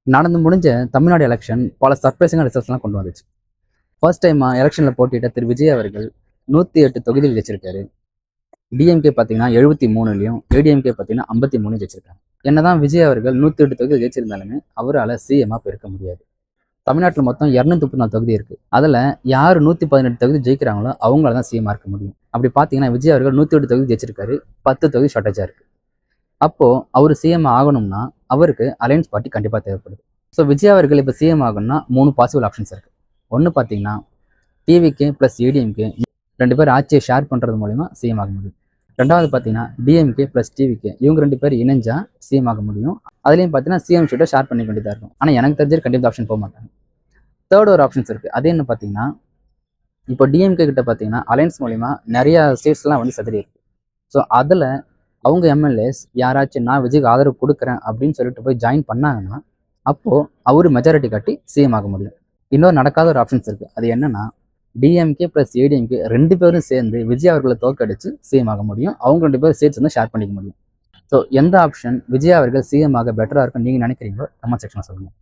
நடந்து முடிஞ்ச தமிழ்நாடு எலெக்ஷன் பல சர்ப்ரைசிங்கான ரிசல்ட்ஸ்லாம் கொண்டு வந்துச்சு. ஃபர்ஸ்ட் டைமாக எலெக்ஷனில் போட்டியிட்ட திரு விஜய் அவர்கள் 108 தொகுதியில் ஜெயிச்சிருக்காரு. டிஎம்கே பார்த்தீங்கன்னா 73லையும், ஏடிஎம்கே பார்த்தீங்கன்னா 53 ஜெயிச்சிருக்காங்க. என்னதான் விஜய் அவர்கள் 108 தொகுதி ஜெயிச்சிருந்தாலுமே அவரால் சிஎம்மாக இப்போ இருக்க முடியாது. தமிழ்நாட்டில் மொத்தம் 234 தொகுதி இருக்குது. அதில் யார் 118 தொகுதி ஜெயிக்கிறாங்களோ அவங்களால தான் சிஎம்மாக இருக்க முடியும். அப்படி பார்த்தீங்கன்னா விஜய் அவர்கள் 108 தொகுதி ஜெயிச்சிருக்காரு, 10 தொகுதி ஷார்ட்டேஜாக இருக்குது. அப்போது அவர் சிஎம் ஆகணும்னா அவருக்கு அலையன்ஸ் பார்ட்டி கண்டிப்பாக தேவைப்படுது. ஸோ விஜய் அவர்கள் இப்போ சிஎம் ஆகணும்னா 3 பாசிபிள் ஆப்ஷன்ஸ் இருக்குது. ஒன்று பார்த்தீங்கன்னா டிவிகே ப்ளஸ் ஏடிஎம்கே 2 பேர் ஆட்சியை ஷேர் பண்ணுறது மூலிமா சிஎம் ஆக முடியும். ரெண்டாவது பார்த்தீங்கன்னா டிஎம்கே ப்ளஸ் டிவிகே இவங்க 2 பேர் இணைஞ்சா சிஎம் ஆக முடியும். அதுலேயும் பார்த்தீங்கன்னா சிஎம் ஷீட்டை ஷேர் பண்ணிக்க வேண்டியதாக இருக்கும். ஆனால் எனக்கு தெரிஞ்சு கண்டிப்பாக ஆப்ஷன் போக மாட்டாங்க. தேர்ட் ஒரு ஆப்ஷன்ஸ் இருக்குது. அது என்ன பார்த்தீங்கன்னா இப்போ டிஎம்கே கிட்ட பார்த்தீங்கன்னா அலையன்ஸ் மூலிமா நிறையா ஸ்டேட்ஸ்லாம் வந்து சதுரி இருக்கு. ஸோ அதில் அவங்க எம்எல்ஏஸ் யாராச்சும் நான் விஜய்க்கு ஆதரவு கொடுக்குறேன் அப்படின்னு சொல்லிட்டு போய் ஜாயின் பண்ணாங்கன்னா அப்போது அவர் மெஜாரிட்டி காட்டி சிஎம் ஆக முடியும். இன்னொரு நடக்காத ஒரு ஆப்ஷன்ஸ் இருக்குது. அது என்னன்னா டிஎம்கே ப்ளஸ் ஏடிஎம்கே 2 பேரும் சேர்ந்து விஜய் அவர்களை தோற்கடிச்சு சிஎம் ஆக முடியும். அவங்க 2 பேரும் ஸ்டேட்ஸ் வந்து ஷேர் பண்ணிக்க முடியும். ஸோ எந்த ஆப்ஷன் விஜய் அவர்கள் சிஎம் ஆக பெட்டராக இருக்குன்னு நீங்கள் நினைக்கிறீங்களோ கமெண்ட் செக்ஷனில் சொல்லுங்கள்.